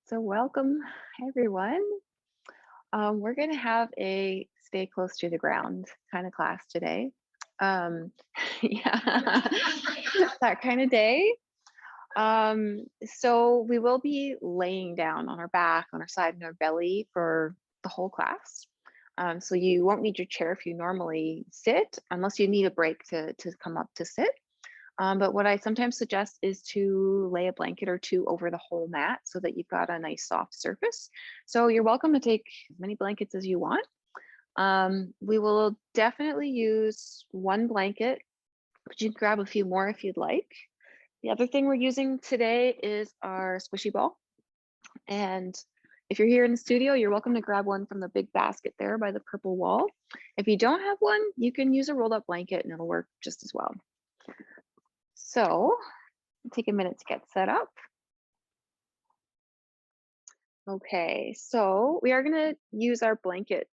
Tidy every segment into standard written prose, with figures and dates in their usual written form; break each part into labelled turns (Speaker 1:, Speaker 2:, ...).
Speaker 1: So welcome everyone. We're going to have a stay close to the ground kind of class today. Um, yeah, that kind of day. So we will be laying down on our back, on our side, and our belly for the whole class. So you won't need your chair if you normally sit, unless you need a break to come up to sit. But what I sometimes suggest is to lay a blanket or two over the whole mat so that you've got a nice soft surface. So you're welcome to take as many blankets as you want. We will definitely use one blanket, but you can grab a few more if you'd like. The other thing we're using today is our squishy ball. And if you're here in the studio, you're welcome to grab one from the big basket there by the purple wall. If you don't have one, you can use a rolled up blanket and it'll work just as well. So take a minute to get set up. Okay, so we are going to use our blanket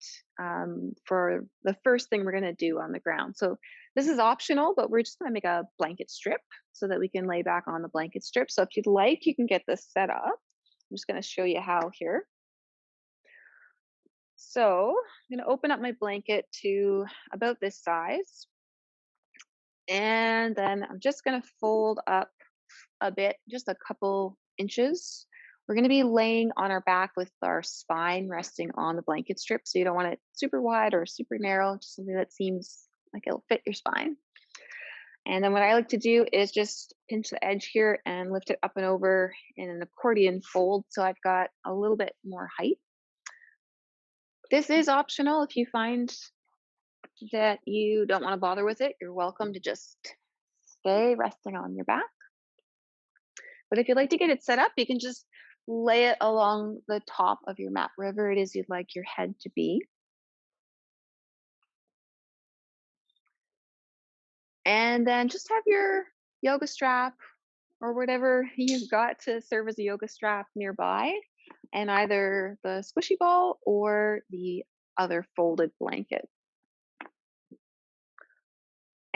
Speaker 1: for the first thing we're going to do on the ground. So this is optional, but we're just going to make a blanket strip so that we can lay back on the blanket strip. So if you'd like, you can get this set up. I'm just going to show you how here. So I'm going to open up my blanket to about this size. And then I'm just going to fold up a bit, just a couple inches. We're going to be laying on our back with our spine resting on the blanket strip. So you don't want it super wide or super narrow, just something that seems like it'll fit your spine. And then what I like to do is just pinch the edge here and lift it up and over in an accordion fold. So I've got a little bit more height. This is optional. If you find that you don't want to bother with it, you're welcome to just stay resting on your back. But if you'd like to get it set up, you can just lay it along the top of your mat, wherever it is you'd like your head to be. And then just have your yoga strap or whatever you've got to serve as a yoga strap nearby, and either the squishy ball or the other folded blanket.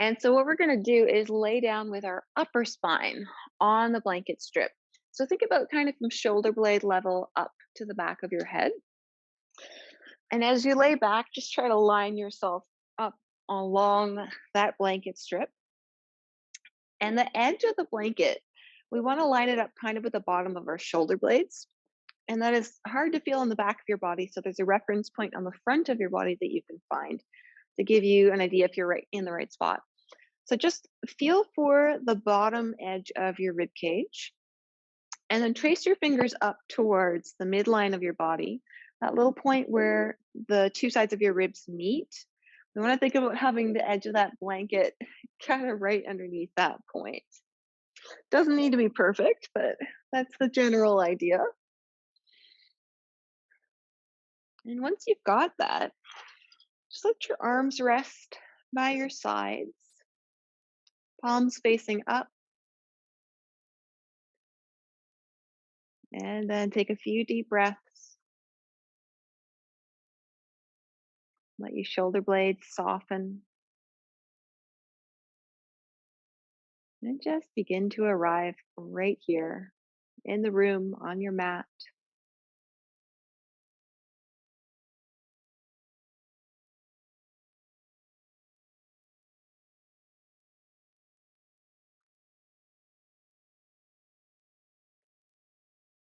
Speaker 1: And so what we're going to do is lay down with our upper spine on the blanket strip. So think about kind of from shoulder blade level up to the back of your head. And as you lay back, just try to line yourself up along that blanket strip. And the edge of the blanket, we want to line it up kind of with the bottom of our shoulder blades. And that is hard to feel in the back of your body. So there's a reference point on the front of your body that you can find to give you an idea if you're right in the right spot. So just feel for the bottom edge of your rib cage and then trace your fingers up towards the midline of your body, that little point where the two sides of your ribs meet. We want to think about having the edge of that blanket kind of right underneath that point. Doesn't need to be perfect, but that's the general idea. And once you've got that, just let your arms rest by your sides, palms facing up. And then take a few deep breaths. Let your shoulder blades soften. And just begin to arrive right here in the room on your mat.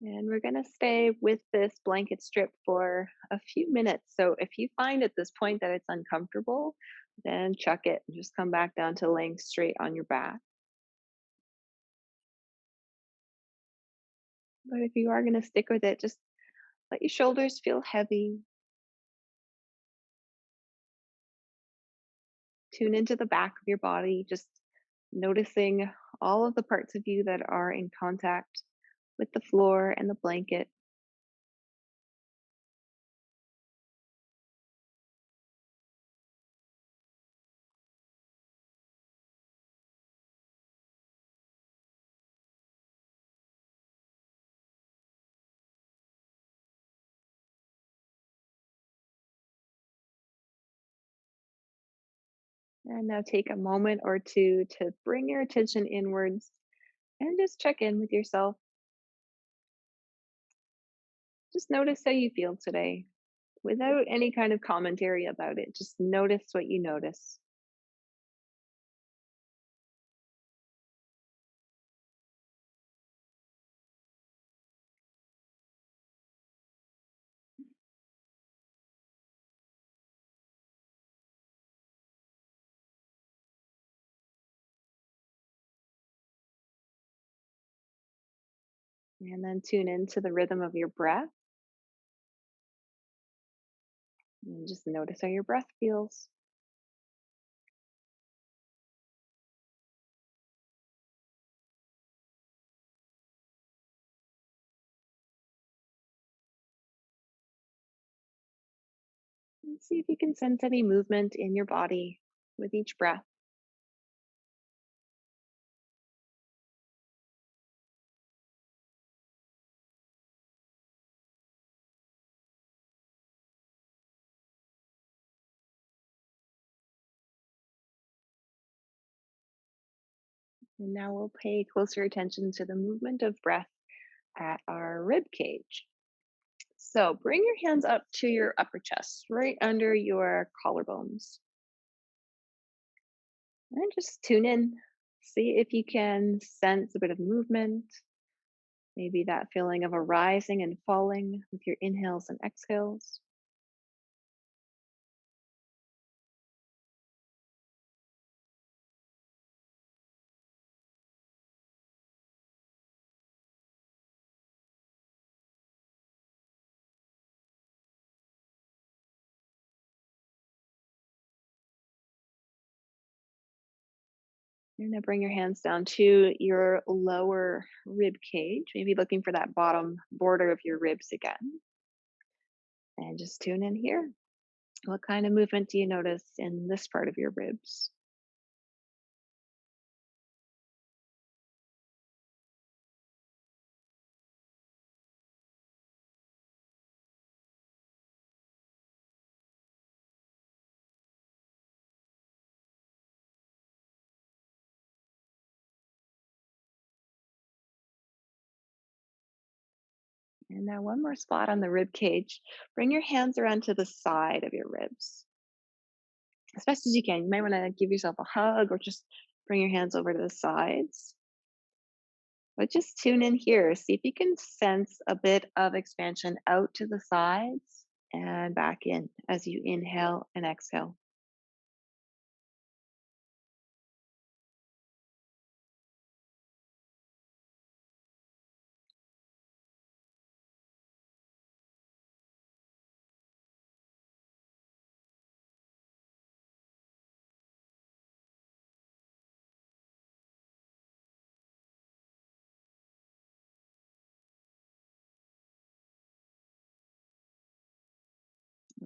Speaker 1: And we're going to stay with this blanket strip for a few minutes. So if you find at this point that it's uncomfortable, then chuck it and just come back down to laying straight on your back. But if you are going to stick with it, just let your shoulders feel heavy. Tune into the back of your body, just noticing all of the parts of you that are in contact with the floor and the blanket. And now take a moment or two to bring your attention inwards and just check in with yourself. Just notice how you feel today without any kind of commentary about it. Just notice what you notice. And then tune into the rhythm of your breath and just notice how your breath feels. And see if you can sense any movement in your body with each breath. And now we'll pay closer attention to the movement of breath at our rib cage. So bring your hands up to your upper chest, right under your collarbones, and just tune in. See if you can sense a bit of movement, maybe that feeling of a rising and falling with your inhales and exhales. You're going to bring your hands down to your lower rib cage, maybe looking for that bottom border of your ribs again. And just tune in here. What kind of movement do you notice in this part of your ribs? And now, one more spot on the rib cage. Bring your hands around to the side of your ribs as best as you can. You might want to give yourself a hug or just bring your hands over to the sides. But just tune in here. See if you can sense a bit of expansion out to the sides and back in as you inhale and exhale.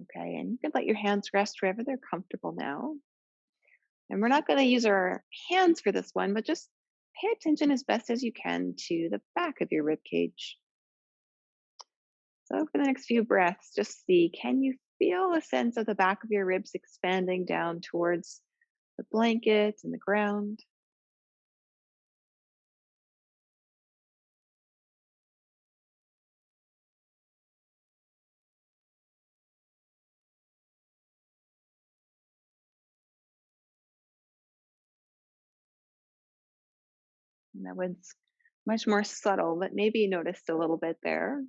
Speaker 1: Okay, and you can let your hands rest wherever they're comfortable now. And we're not going to use our hands for this one, but just pay attention as best as you can to the back of your rib cage. So, for the next few breaths, just see, can you feel a sense of the back of your ribs expanding down towards the blanket and the ground? And that one's much more subtle, but maybe you noticed a little bit there.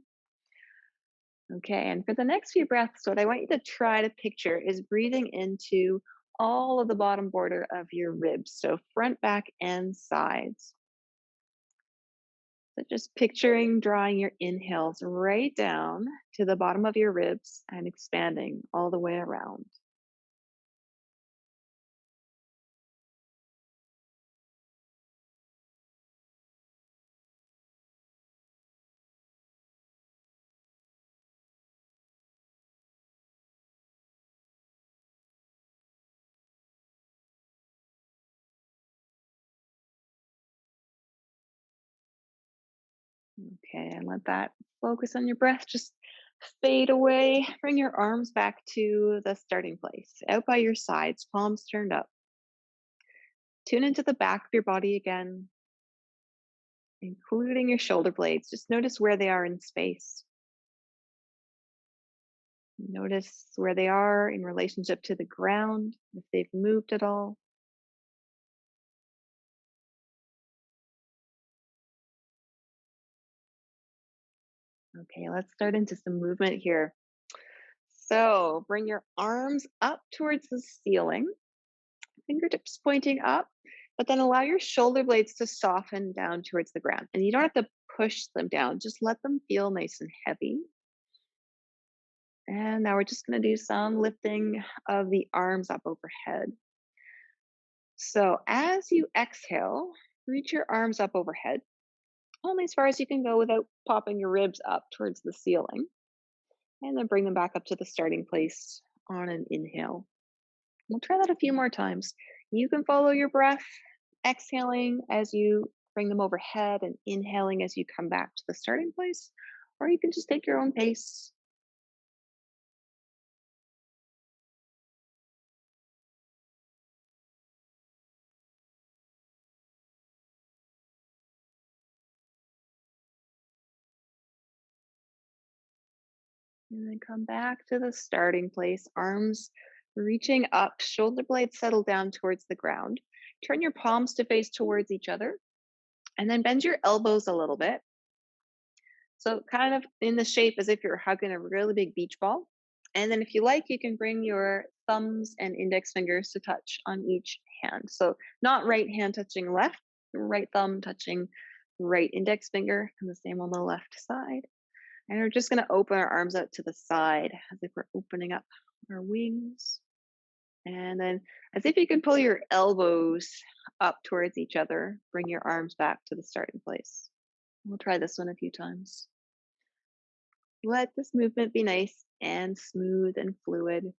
Speaker 1: Okay, and for the next few breaths, what I want you to try to picture is breathing into all of the bottom border of your ribs. So, front, back, and sides. So just picturing drawing your inhales right down to the bottom of your ribs and expanding all the way around. Okay, and let that focus on your breath just fade away. Bring your arms back to the starting place, out by your sides, palms turned up. Tune into the back of your body again, including your shoulder blades. Just notice where they are in space. Notice where they are in relationship to the ground, if they've moved at all. Okay, let's start into some movement here. So bring your arms up towards the ceiling, fingertips pointing up, but then allow your shoulder blades to soften down towards the ground. And you don't have to push them down, just let them feel nice and heavy. And now we're just going to do some lifting of the arms up overhead. So as you exhale, reach your arms up overhead, only as far as you can go without popping your ribs up towards the ceiling. And then bring them back up to the starting place on an inhale. We'll try that a few more times. You can follow your breath, exhaling as you bring them overhead and inhaling as you come back to the starting place, or you can just take your own pace. And then come back to the starting place, arms reaching up, shoulder blades settle down towards the ground. Turn your palms to face towards each other, and then bend your elbows a little bit. So, kind of in the shape as if you're hugging a really big beach ball. And then, if you like, you can bring your thumbs and index fingers to touch on each hand. So, not right hand touching left, right thumb touching right index finger, and the same on the left side. And we're just going to open our arms out to the side as if we're opening up our wings. And then, as if you can pull your elbows up towards each other, bring your arms back to the starting place. We'll try this one a few times. Let this movement be nice and smooth and fluid.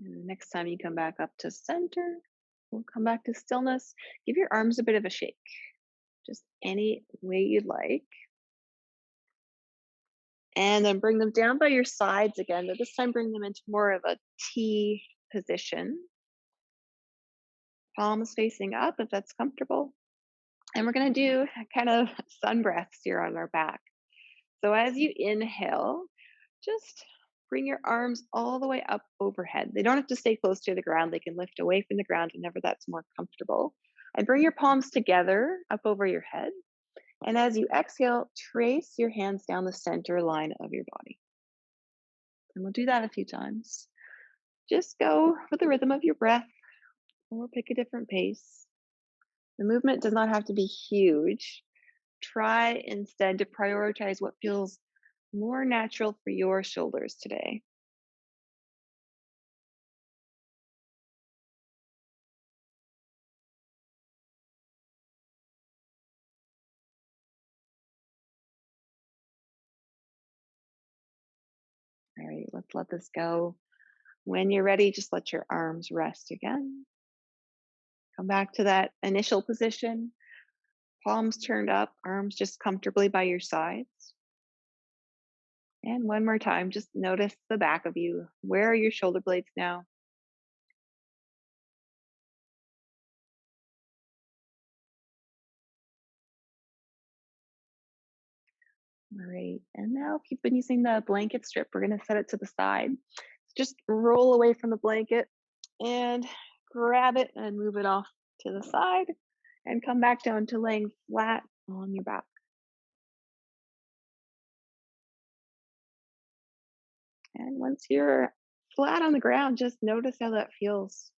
Speaker 1: And the next time you come back up to center, we'll come back to stillness. Give your arms a bit of a shake, just any way you'd like. And then bring them down by your sides again, but this time bring them into more of a T position. Palms facing up if that's comfortable. And we're going to do kind of sun breaths here on our back. So as you inhale, just bring your arms all the way up overhead. They don't have to stay close to the ground. They can lift away from the ground whenever that's more comfortable. And bring your palms together up over your head. And as you exhale, trace your hands down the center line of your body. And we'll do that a few times. Just go with the rhythm of your breath or pick a different pace. The movement does not have to be huge. Try instead to prioritize what feels more natural for your shoulders today. All right, let's let this go. When you're ready, just let your arms rest again. Come back to that initial position, palms turned up, arms just comfortably by your sides. And one more time, just notice the back of you. Where are your shoulder blades now? All right, and now if you've been using the blanket strip, we're going to set it to the side. Just roll away from the blanket and grab it and move it off to the side and come back down to laying flat on your back. And once you're flat on the ground, just notice how that feels.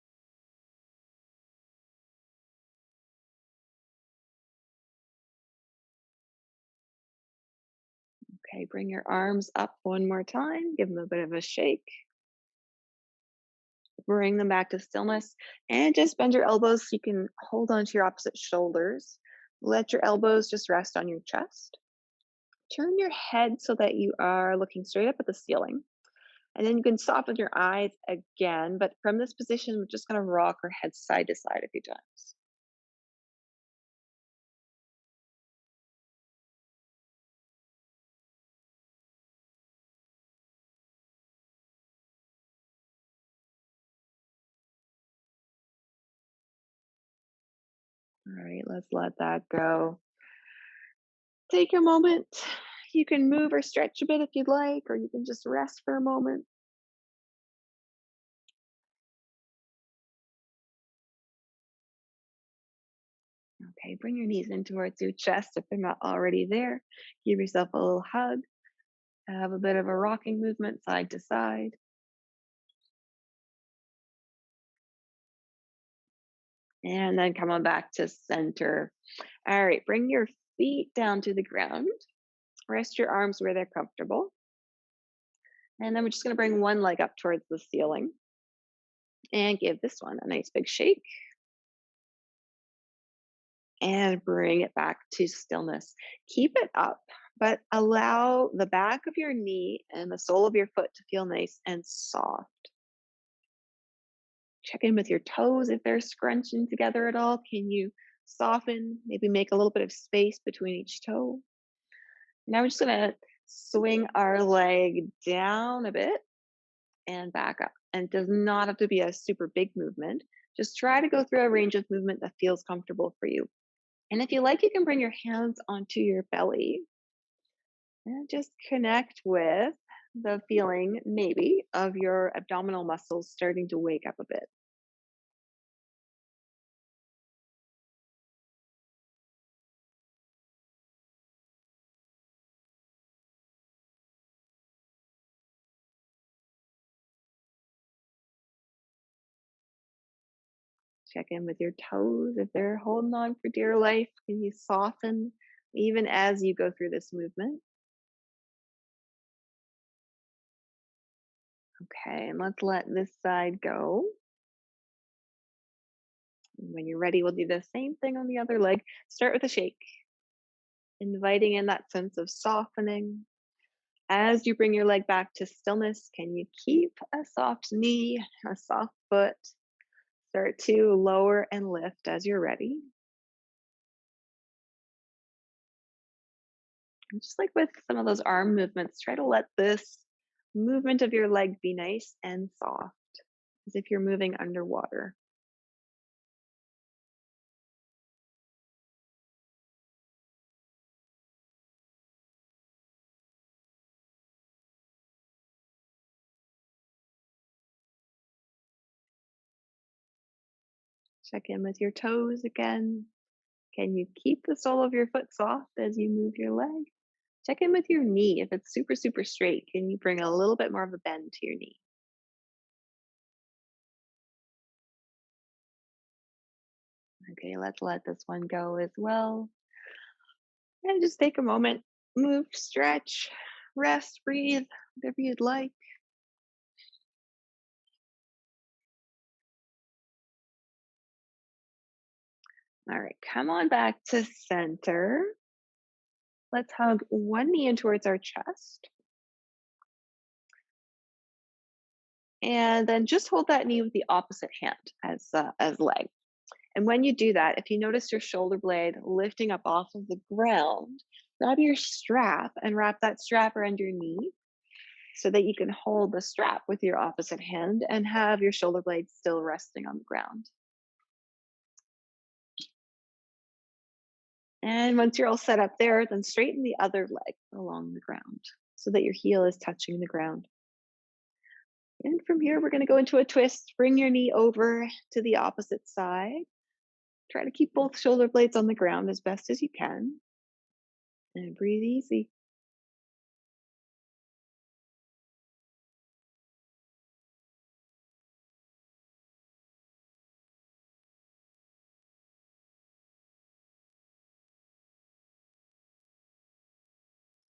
Speaker 1: Okay, bring your arms up one more time, give them a bit of a shake, bring them back to stillness, and just bend your elbows so you can hold onto your opposite shoulders. Let your elbows just rest on your chest. Turn your head so that you are looking straight up at the ceiling. And then you can soften your eyes again, but from this position, we're just going to rock our head side to side a few times. All right, let's let that go. Take a moment. You can move or stretch a bit if you'd like, or you can just rest for a moment. Okay, bring your knees in towards your chest if they're not already there. Give yourself a little hug. Have a bit of a rocking movement side to side. And then come on back to center. All right, bring your feet down to the ground. Rest your arms where they're comfortable. And then we're just going to bring one leg up towards the ceiling and give this one a nice big shake and bring it back to stillness. Keep it up, but allow the back of your knee and the sole of your foot to feel nice and soft. Check in with your toes if they're scrunching together at all. Can you soften, maybe make a little bit of space between each toe? Now we're just going to swing our leg down a bit and back up. And it does not have to be a super big movement. Just try to go through a range of movement that feels comfortable for you. And if you like, you can bring your hands onto your belly and just connect with the feeling, maybe, of your abdominal muscles starting to wake up a bit. Check in with your toes if they're holding on for dear life. Can you soften even as you go through this movement? Okay, and let's let this side go. And when you're ready, we'll do the same thing on the other leg. Start with a shake, inviting in that sense of softening. As you bring your leg back to stillness, can you keep a soft knee, a soft foot? Start to lower and lift as you're ready. And just like with some of those arm movements, try to let this movement of your leg be nice and soft, as if you're moving underwater. Check in with your toes again. Can you keep the sole of your foot soft as you move your leg? Check in with your knee. If it's super, super straight, can you bring a little bit more of a bend to your knee? Okay, let's let this one go as well. And just take a moment, move, stretch, rest, breathe, whatever you'd like. All right, come on back to center. Let's hug one knee in towards our chest. And then just hold that knee with the opposite hand as leg. And when you do that, if you notice your shoulder blade lifting up off of the ground, grab your strap and wrap that strap around your knee so that you can hold the strap with your opposite hand and have your shoulder blade still resting on the ground. And once you're all set up there, then straighten the other leg along the ground so that your heel is touching the ground. And from here, we're going to go into a twist. Bring your knee over to the opposite side. Try to keep both shoulder blades on the ground as best as you can. And breathe easy.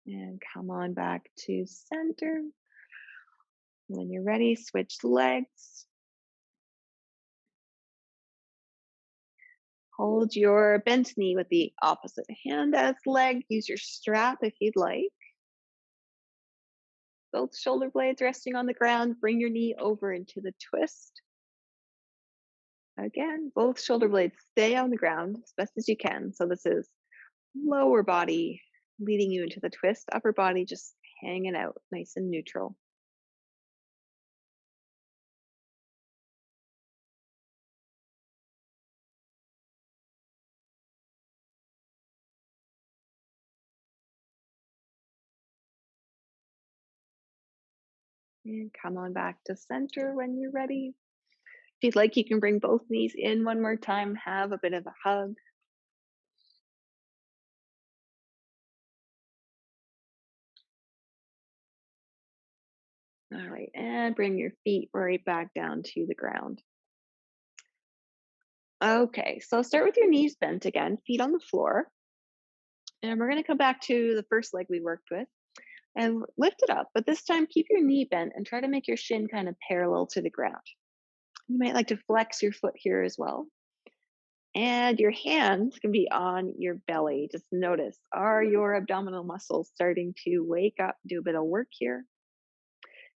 Speaker 1: And come on back to center. When you're ready, switch legs. Hold your bent knee with the opposite hand as leg. Use your strap if you'd like. Both shoulder blades resting on the ground. Bring your knee over into the twist. Again, both shoulder blades stay on the ground as best as you can. So this is lower body leading you into the twist, upper body just hanging out nice and neutral. And come on back to center when you're ready. If you'd like, you can bring both knees in one more time, have a bit of a hug. All right, and bring your feet right back down to the ground. Okay, so start with your knees bent again, feet on the floor. And we're going to come back to the first leg we worked with and lift it up. But this time, keep your knee bent and try to make your shin kind of parallel to the ground. You might like to flex your foot here as well. And your hands can be on your belly. Just notice, are your abdominal muscles starting to wake up, do a bit of work here?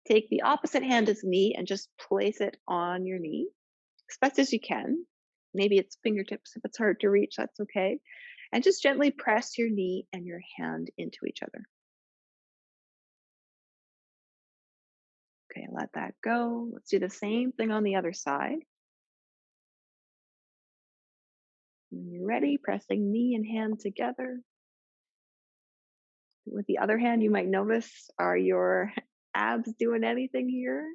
Speaker 1: Take the opposite hand as knee and just place it on your knee as best as you can. Maybe it's fingertips if it's hard to reach, that's okay. And just gently press your knee and your hand into each other. Okay, let that go. Let's do the same thing on the other side. When you're ready, pressing knee and hand together. With the other hand, you might notice, are your abs doing anything here?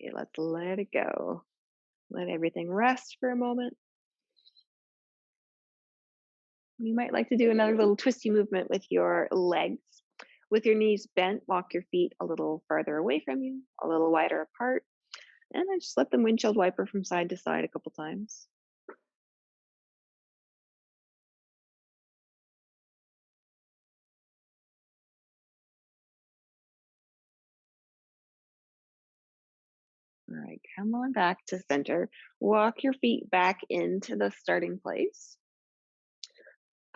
Speaker 1: Okay, let's let it go. Let everything rest for a moment. You might like to do another little twisty movement with your legs. With your knees bent, walk your feet a little farther away from you, a little wider apart, and then just let them windshield wiper from side to side a couple times. All right, come on back to center. Walk your feet back into the starting place.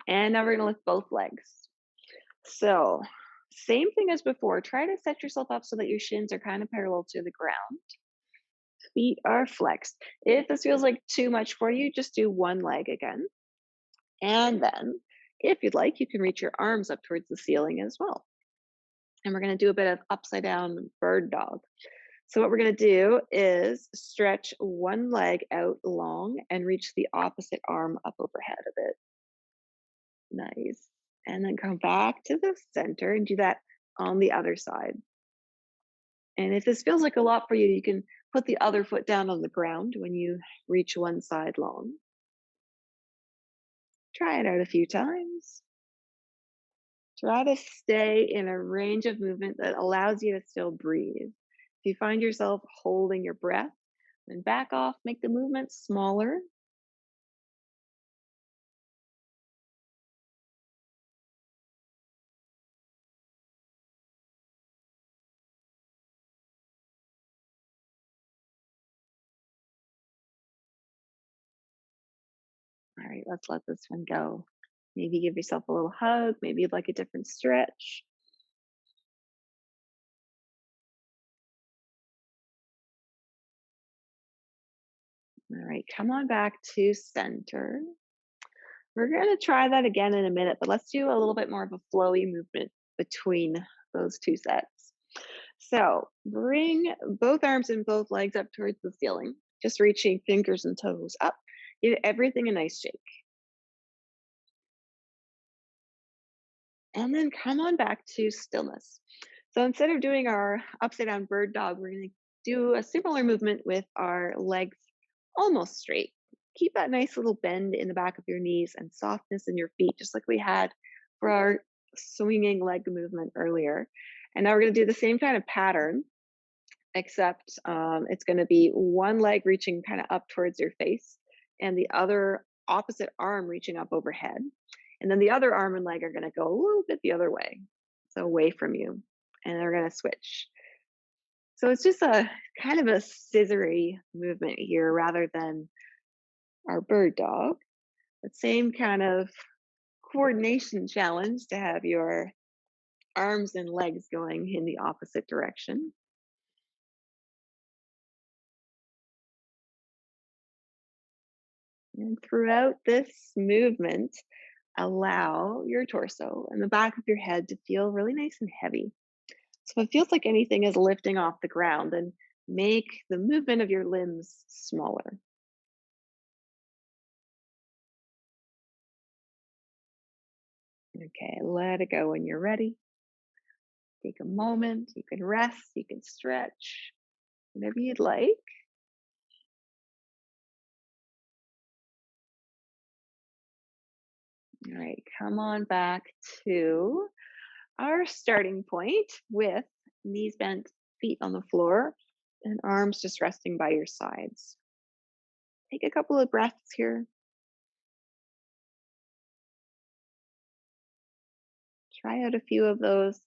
Speaker 1: And now we're going to lift both legs. So, same thing as before. Try to set yourself up so that your shins are kind of parallel to the ground. Feet are flexed. If this feels like too much for you, just do one leg again. And then, if you'd like, you can reach your arms up towards the ceiling as well. And we're going to do a bit of upside down bird dog. So, what we're going to do is stretch one leg out long and reach the opposite arm up overhead a bit. Nice. And then come back to the center and do that on the other side. And if this feels like a lot for you, you can put the other foot down on the ground when you reach one side long. Try it out a few times. Try to stay in a range of movement that allows you to still breathe. If you find yourself holding your breath, then back off, make the movement smaller. All right, let's let this one go. Maybe give yourself a little hug. Maybe you'd like a different stretch. All right, come on back to center. We're going to try that again in a minute, but let's do a little bit more of a flowy movement between those two sets. So bring both arms and both legs up towards the ceiling, just reaching fingers and toes up. Give everything a nice shake. And then come on back to stillness. So instead of doing our upside down bird dog, we're going to do a similar movement with our legs almost straight. Keep that nice little bend in the back of your knees and softness in your feet, just like we had for our swinging leg movement earlier. And now we're going to do the same kind of pattern, except it's going to be one leg reaching kind of up towards your face and the other opposite arm reaching up overhead. And then the other arm and leg are going to go a little bit the other way, so away from you. And they're going to switch. So it's just a kind of a scissory movement here rather than our bird dog. The same kind of coordination challenge to have your arms and legs going in the opposite direction. And throughout this movement, allow your torso and the back of your head to feel really nice and heavy. So if it feels like anything is lifting off the ground, then make the movement of your limbs smaller. Okay, let it go when you're ready. Take a moment. You can rest, you can stretch, whatever you'd like. All right, come on back to our starting point with knees bent, feet on the floor, and arms just resting by your sides. Take a couple of breaths here. Try out a few of those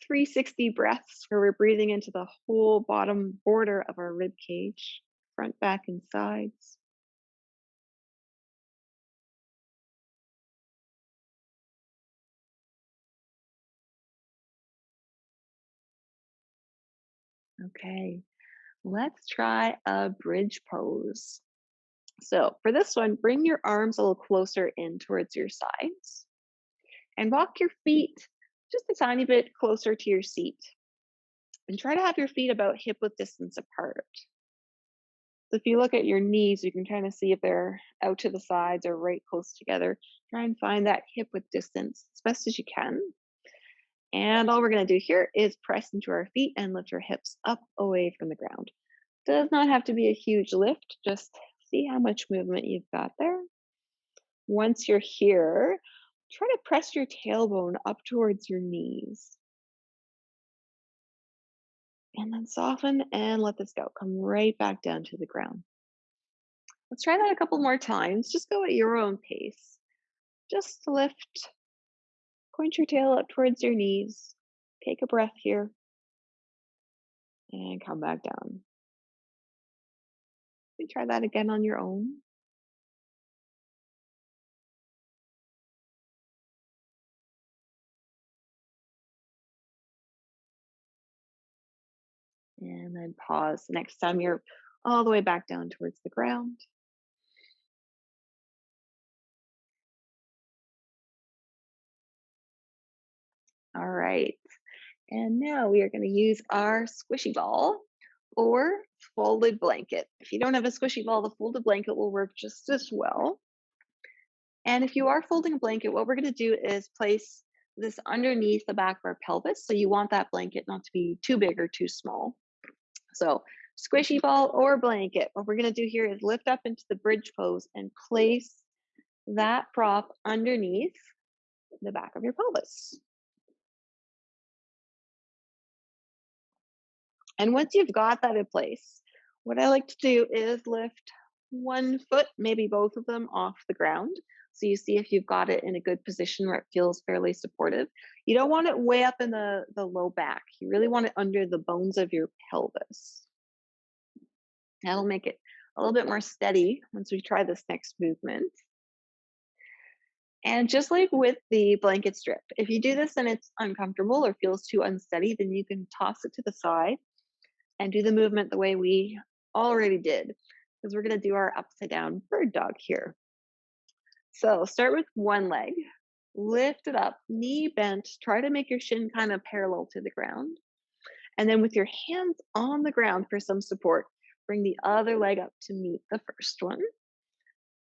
Speaker 1: 360 breaths where we're breathing into the whole bottom border of our rib cage, front, back, and sides. Okay, let's try a bridge pose. So for this one, bring your arms a little closer in towards your sides and walk your feet just a tiny bit closer to your seat. And try to have your feet about hip width distance apart. So if you look at your knees, you can kind of see if they're out to the sides or right close together. Try and find that hip width distance as best as you can. And all we're going to do here is press into our feet and lift our hips up away from the ground. Does not have to be a huge lift, just see how much movement you've got there. Once you're here, try to press your tailbone up towards your knees. And then soften and let this go. Come right back down to the ground. Let's try that a couple more times. Just go at your own pace. Just lift, point your tail up towards your knees. Take a breath here and come back down. You try that again on your own. And then pause. Next time you're all the way back down towards the ground. All right. And now we are going to use our squishy ball or folded blanket. If you don't have a squishy ball, the folded blanket will work just as well. And if you are folding a blanket, what we're going to do is place this underneath the back of our pelvis. So you want that blanket not to be too big or too small. So squishy ball or blanket, what we're going to do here is lift up into the bridge pose and place that prop underneath the back of your pelvis. And once you've got that in place, what I like to do is lift one foot, maybe both of them, off the ground. So you see if you've got it in a good position where it feels fairly supportive. You don't want it way up in the low back. You really want it under the bones of your pelvis. That'll make it a little bit more steady once we try this next movement. And just like with the blanket strip, if you do this and it's uncomfortable or feels too unsteady, then you can toss it to the side and do the movement the way we already did, because we're going to do our upside down bird dog here. So start with one leg, lift it up, knee bent, try to make your shin kind of parallel to the ground. And then with your hands on the ground for some support, bring the other leg up to meet the first one.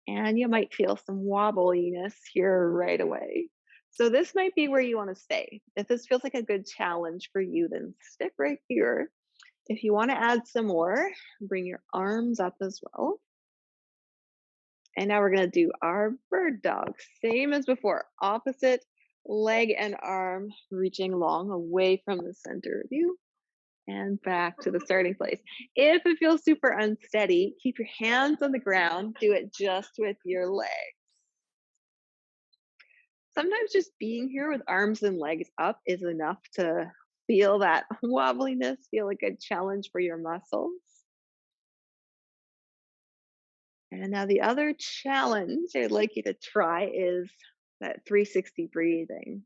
Speaker 1: And you might feel some wobbliness here right away. So this might be where you want to stay. If this feels like a good challenge for you, then stick right here. If you want to add some more, bring your arms up as well. And now we're going to do our bird dog. Same as before, opposite leg and arm reaching long away from the center of you and back to the starting place. If it feels super unsteady, keep your hands on the ground. Do it just with your legs. Sometimes just being here with arms and legs up is enough to feel that wobbliness, feel like a challenge for your muscles. And now the other challenge I'd like you to try is that 360 breathing.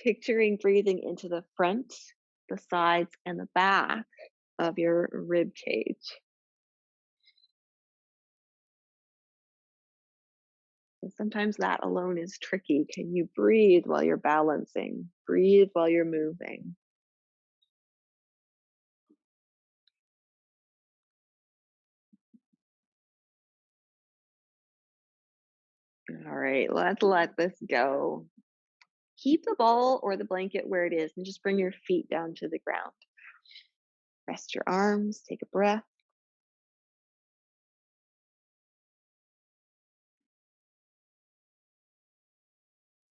Speaker 1: Picturing breathing into the front, the sides, and the back of your rib cage. And sometimes that alone is tricky. Can you breathe while you're balancing? Breathe while you're moving. All right, let's let this go. Keep the ball or the blanket where it is and just bring your feet down to the ground. Rest your arms, take a breath.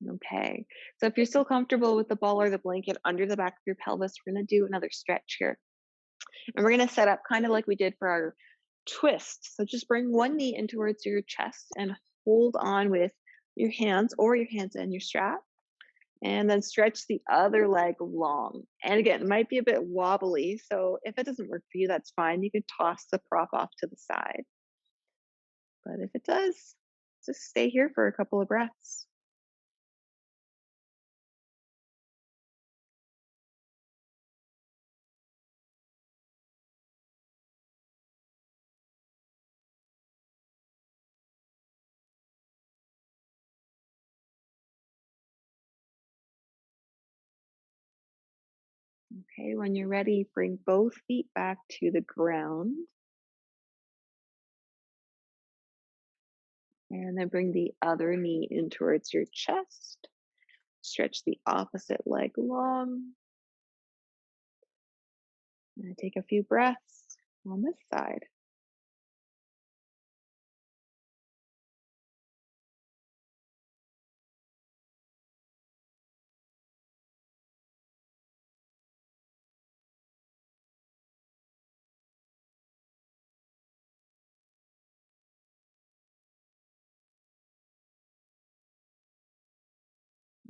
Speaker 1: Okay. So if you're still comfortable with the ball or the blanket under the back of your pelvis, we're going to do another stretch here. And we're going to set up kind of like we did for our twist. So just bring one knee in towards your chest and hold on with your hands or your hands and your strap. And then stretch the other leg long. And again, it might be a bit wobbly. So if it doesn't work for you, that's fine. You could toss the prop off to the side. But if it does, just stay here for a couple of breaths. Okay, when you're ready, bring both feet back to the ground. And then bring the other knee in towards your chest. Stretch the opposite leg long. And take a few breaths on this side.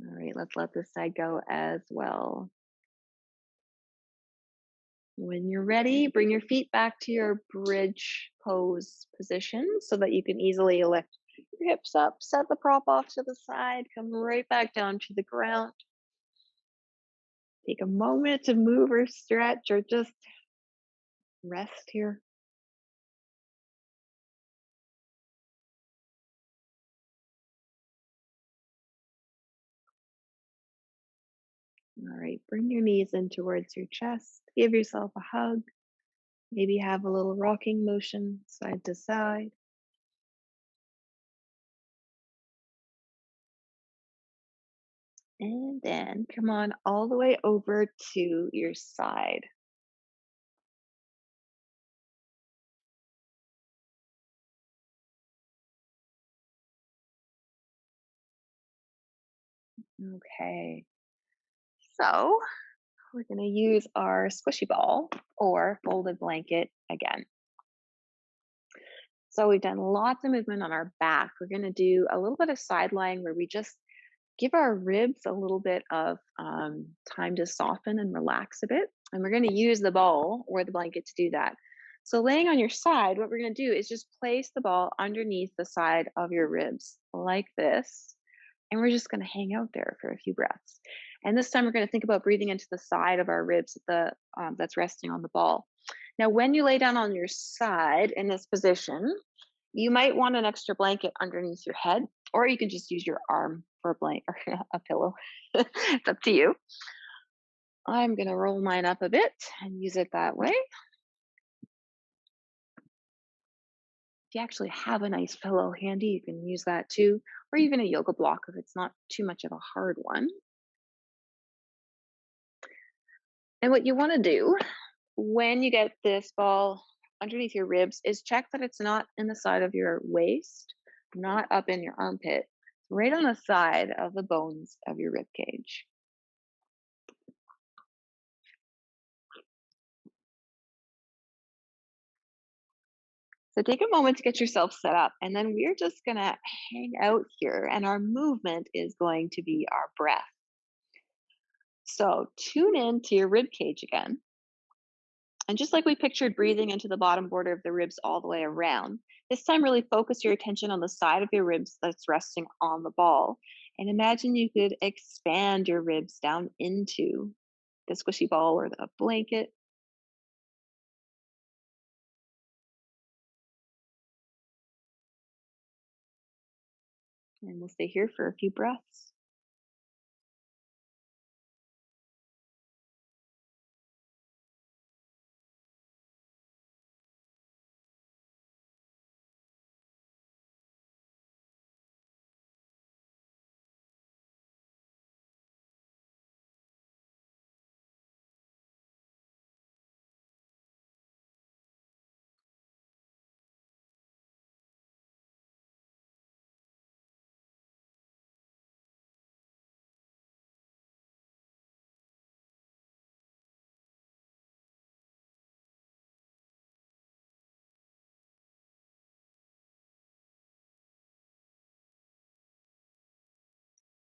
Speaker 1: All right, let's let this side go as well. When you're ready, bring your feet back to your bridge pose position so that you can easily lift your hips up, set the prop off to the side, come right back down to the ground. Take a moment to move or stretch or just rest here. All right, bring your knees in towards your chest. Give yourself a hug. Maybe have a little rocking motion side to side. And then come on all the way over to your side. Okay, so we're going to use our squishy ball or folded blanket again. So we've done lots of movement on our back. We're going to do a little bit of side lying where we just give our ribs a little bit of time to soften and relax a bit. And we're going to use the ball or the blanket to do that. So laying on your side, what we're going to do is just place the ball underneath the side of your ribs like this. And we're just going to hang out there for a few breaths. And this time we're going to think about breathing into the side of our ribs that's resting on the ball. Now, when you lay down on your side in this position, you might want an extra blanket underneath your head, or you can just use your arm for a blanket or a pillow. It's up to you. I'm going to roll mine up a bit and use it that way. If you actually have a nice pillow handy, you can use that too, or even a yoga block if it's not too much of a hard one. And what you want to do when you get this ball underneath your ribs is check that it's not in the side of your waist, not up in your armpit, right on the side of the bones of your rib cage. So take a moment to get yourself set up, and then we're just gonna hang out here, and our movement is going to be our breath. So tune in to your rib cage again. And just like we pictured breathing into the bottom border of the ribs all the way around, this time really focus your attention on the side of your ribs that's resting on the ball. And imagine you could expand your ribs down into the squishy ball or the blanket. And we'll stay here for a few breaths.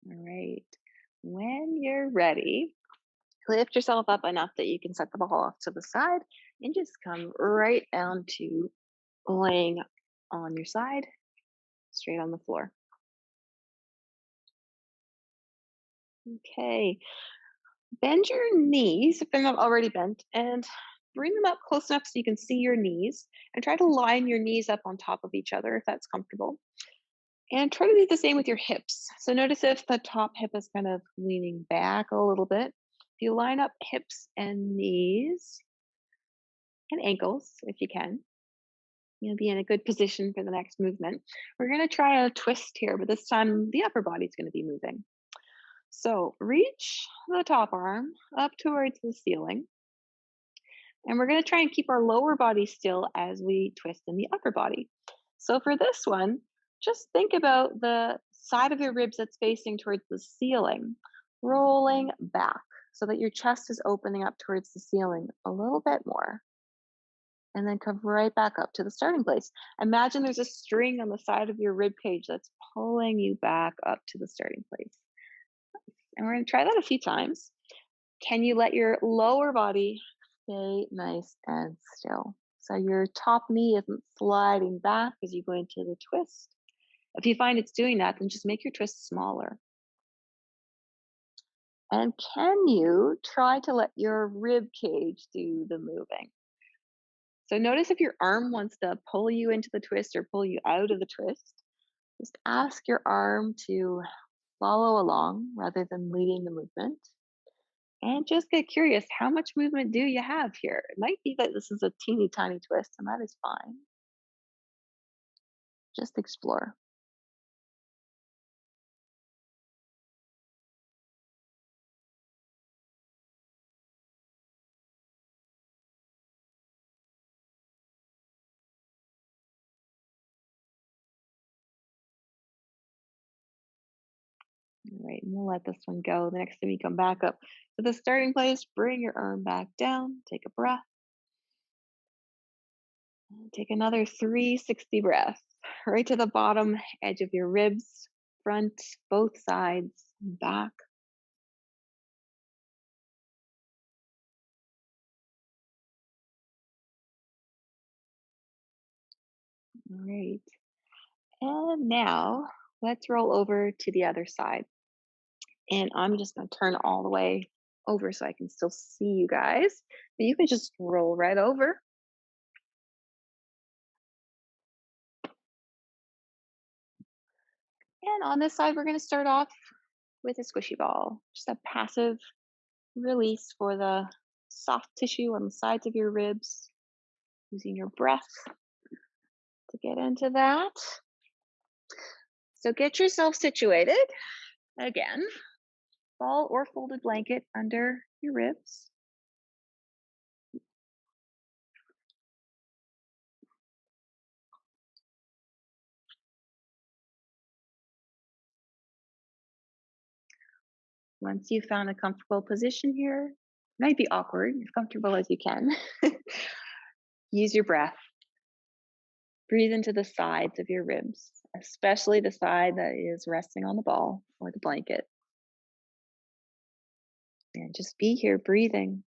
Speaker 1: All right. When you're ready, lift yourself up enough that you can set the ball off to the side and just come right down to laying on your side, straight on the floor. Okay. Bend your knees if they're not already bent and bring them up close enough so you can see your knees and try to line your knees up on top of each other if that's comfortable. And try to do the same with your hips. So notice if the top hip is kind of leaning back a little bit. If you line up hips and knees and ankles, if you can, you'll be in a good position for the next movement. We're going to try a twist here, but this time the upper body's going to be moving. So reach the top arm up towards the ceiling. And we're going to try and keep our lower body still as we twist in the upper body. So for this one, just think about the side of your ribs that's facing towards the ceiling, rolling back so that your chest is opening up towards the ceiling a little bit more. And then come right back up to the starting place. Imagine there's a string on the side of your rib cage that's pulling you back up to the starting place. And we're going to try that a few times. Can you let your lower body stay nice and still? So your top knee isn't sliding back as you go into the twist. If you find it's doing that, then just make your twist smaller. And can you try to let your rib cage do the moving? So notice if your arm wants to pull you into the twist or pull you out of the twist. Just ask your arm to follow along rather than leading the movement. And just get curious, how much movement do you have here? It might be that this is a teeny tiny twist, and that is fine. Just explore. All right, and we'll let this one go. The next time you come back up to the starting place, bring your arm back down, take a breath, and take another 360 breaths right to the bottom edge of your ribs, front, both sides, back. All right. And now let's roll over to the other side. And I'm just going to turn all the way over so I can still see you guys. But you can just roll right over. And on this side, we're going to start off with a squishy ball, just a passive release for the soft tissue on the sides of your ribs, using your breath to get into that. So get yourself situated again, ball or folded blanket under your ribs. Once you've found a comfortable position here, might be awkward, as comfortable as you can. Use your breath. Breathe into the sides of your ribs, especially the side that is resting on the ball or the blanket. And just be here breathing.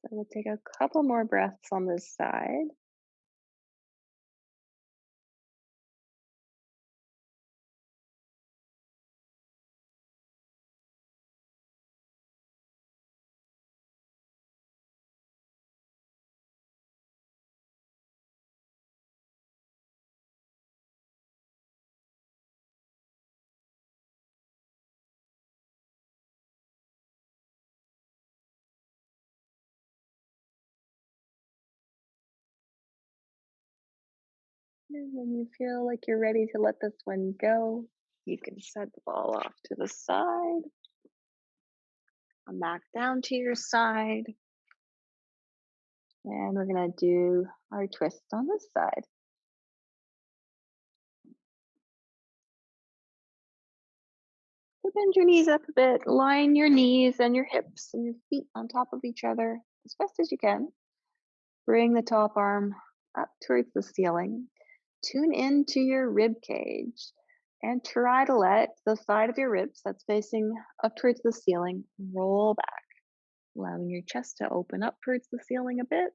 Speaker 1: So we'll take a couple more breaths on this side. And when you feel like you're ready to let this one go, you can set the ball off to the side, come back down to your side, and we're gonna do our twist on this side. So bend your knees up a bit, line your knees and your hips and your feet on top of each other as best as you can. Bring the top arm up towards the ceiling. Tune into your rib cage and try to let the side of your ribs that's facing up towards the ceiling roll back, allowing your chest to open up towards the ceiling a bit.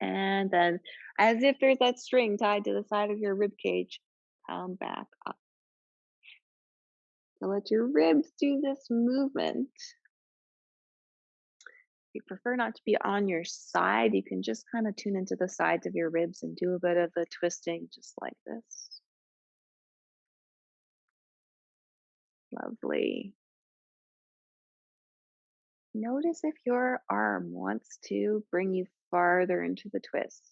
Speaker 1: And then, as if there's that string tied to the side of your rib cage, come back up. So let your ribs do this movement. If you prefer not to be on your side, you can just kind of tune into the sides of your ribs and do a bit of the twisting just like this. Lovely. Notice if your arm wants to bring you farther into the twist.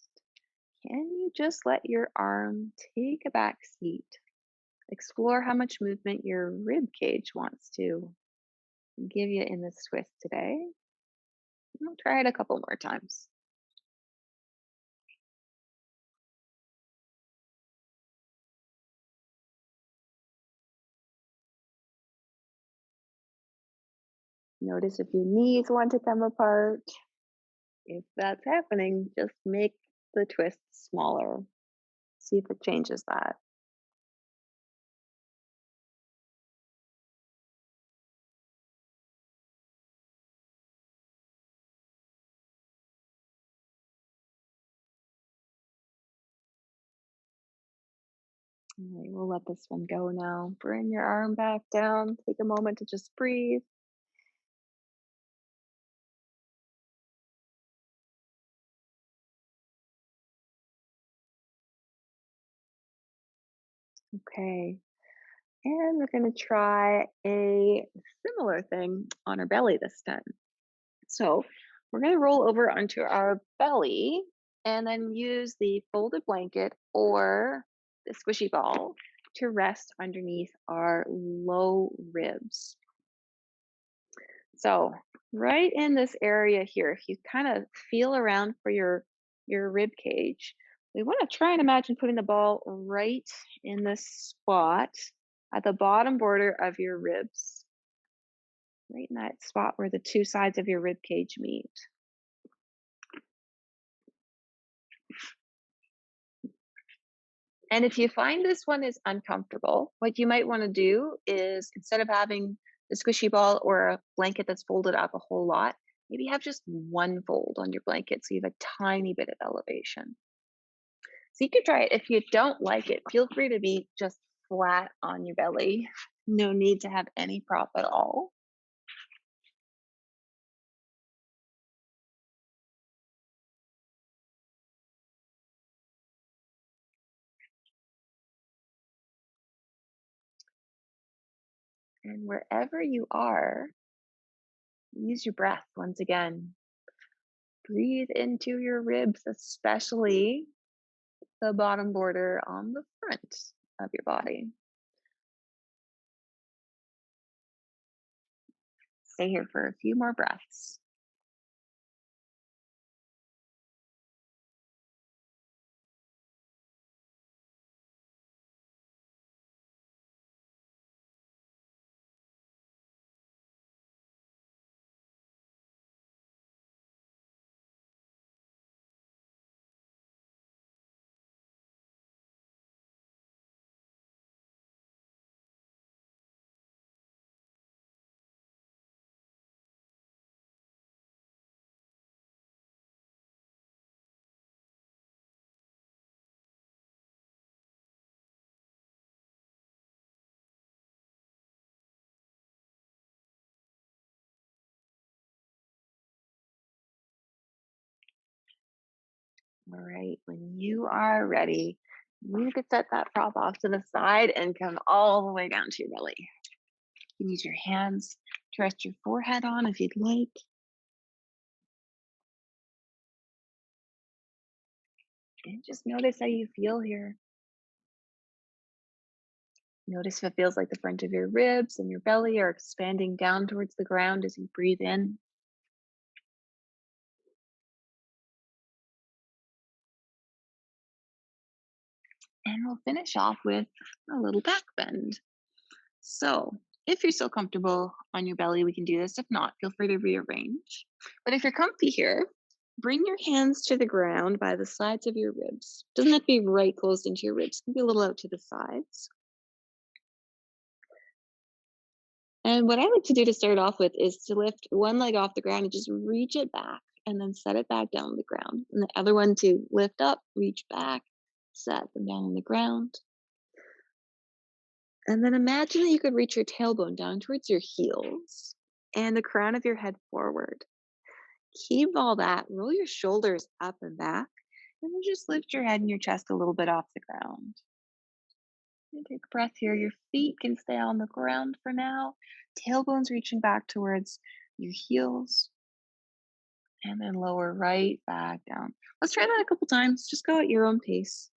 Speaker 1: Can you just let your arm take a back seat? Explore how much movement your rib cage wants to give you in this twist today. I'll try it a couple more times. Notice if your knees want to come apart. If that's happening, just make the twist smaller. See if it changes that. All right, we'll let this one go now. Bring your arm back down. Take a moment to just breathe. Okay. And we're going to try a similar thing on our belly this time. So we're going to roll over onto our belly and then use the folded blanket or the squishy ball to rest underneath our low ribs. So right in this area here, if you kind of feel around for your rib cage, we want to try and imagine putting the ball right in this spot at the bottom border of your ribs, right in that spot where the two sides of your rib cage meet. And if you find this one is uncomfortable, what you might want to do is instead of having the squishy ball or a blanket that's folded up a whole lot, maybe have just one fold on your blanket so you have a tiny bit of elevation. So you could try it. If you don't like it, feel free to be just flat on your belly. No need to have any prop at all. And wherever you are, use your breath once again. Breathe into your ribs, especially the bottom border on the front of your body. Stay here for a few more breaths. All right, when you are ready, you can set that prop off to the side and come all the way down to your belly. You can use your hands to rest your forehead on if you'd like. And just notice how you feel here. Notice if it feels like the front of your ribs and your belly are expanding down towards the ground as you breathe in. And we'll finish off with a little back bend. So, if you're still comfortable on your belly, we can do this. If not, feel free to rearrange. But if you're comfy here, bring your hands to the ground by the sides of your ribs. Doesn't have to be right close into your ribs, it can be a little out to the sides. And what I like to do to start off with is to lift one leg off the ground and just reach it back and then set it back down on the ground. And the other one to lift up, reach back, set them down on the ground. And then imagine that you could reach your tailbone down towards your heels and the crown of your head forward. Keep all that, roll your shoulders up and back, and then just lift your head and your chest a little bit off the ground. And take a breath here. Your feet can stay on the ground for now. Tailbones reaching back towards your heels, and then lower right back down. Let's try that a couple times. Just go at your own pace.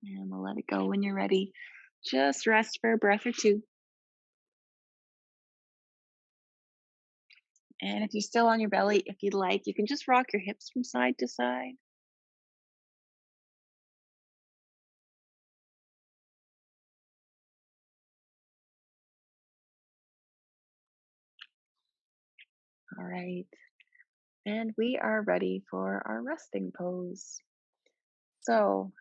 Speaker 1: And we'll let it go when you're ready. Just rest for a breath or two. And if you're still on your belly, if you'd like, you can just rock your hips from side to side. All right. And we are ready for our resting pose. So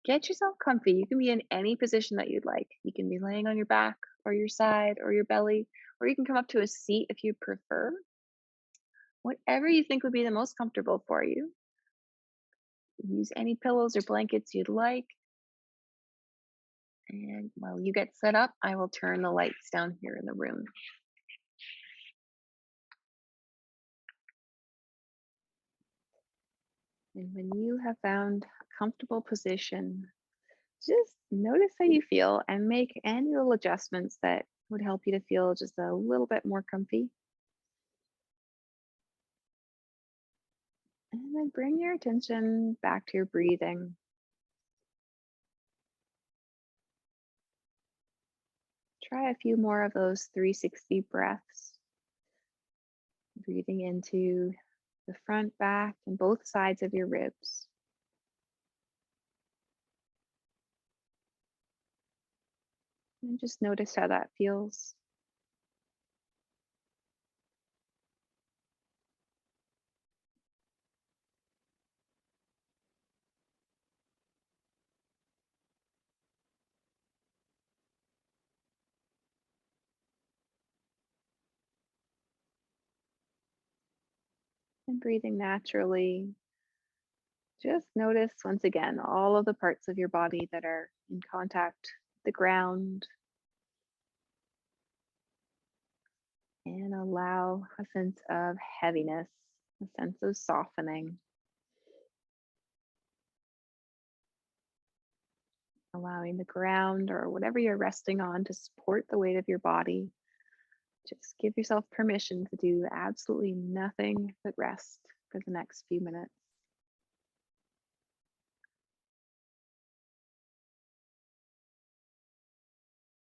Speaker 1: get yourself comfy. You can be in any position that you'd like. You can be laying on your back or your side or your belly, or you can come up to a seat if you prefer. Whatever you think would be the most comfortable for you. Use any pillows or blankets you'd like. And while you get set up, I will turn the lights down here in the room. And when you have found a comfortable position, just notice how you feel and make any little adjustments that would help you to feel just a little bit more comfy. And then bring your attention back to your breathing. Try a few more of those 360 breaths, breathing into the front, back, and both sides of your ribs. And just notice how that feels. And breathing naturally. Just notice once again all of the parts of your body that are in contact with the ground, and allow a sense of heaviness, a sense of softening, allowing the ground or whatever you're resting on to support the weight of your body. Just give yourself permission to do absolutely nothing but rest for the next few minutes.